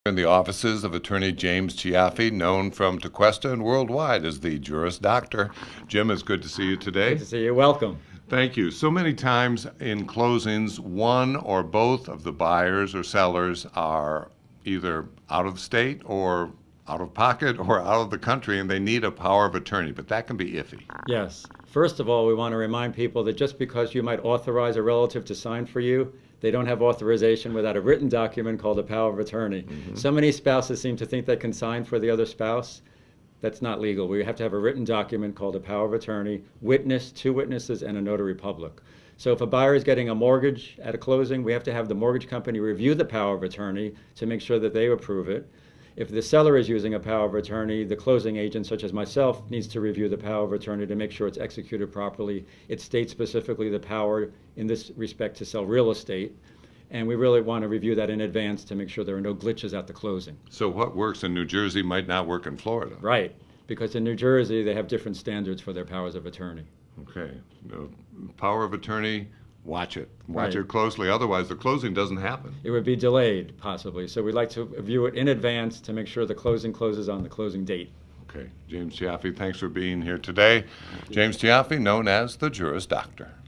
In the offices of Attorney James Cioffi, known from Tequesta and worldwide as the Juris Doctor. Jim, it's good to see you today. Good to see you. Welcome. Thank you. So many times in closings, one or both of the buyers or sellers are either out of state or out of pocket or out of the country, and they need a power of attorney, but that can be iffy. Yes. First of all, we want to remind people that just because you might authorize a relative to sign for you, they don't have authorization without a written document called a power of attorney. Mm-hmm. So many spouses seem to think they can sign for the other spouse. That's not legal. We have to have a written document called a power of attorney, witness, two witnesses, and a notary public. So if a buyer is getting a mortgage at a closing, we have to have the mortgage company review the power of attorney to make sure that they approve it. If the seller is using a power of attorney, the closing agent, such as myself, needs to review the power of attorney to make sure it's executed properly. It states specifically the power in this respect to sell real estate. And we really want to review that in advance to make sure there are no glitches at the closing. So what works in New Jersey might not work in Florida. Right, because in New Jersey, they have different standards for their powers of attorney. Okay. The power of attorney, watch it. Watch Right. it closely. Otherwise, the closing doesn't happen. It would be delayed, possibly. So we'd like to view it in advance to make sure the closing closes on the closing date. Okay. James Cioffi, thanks for being here today. James Cioffi, known as the Juris Doctor.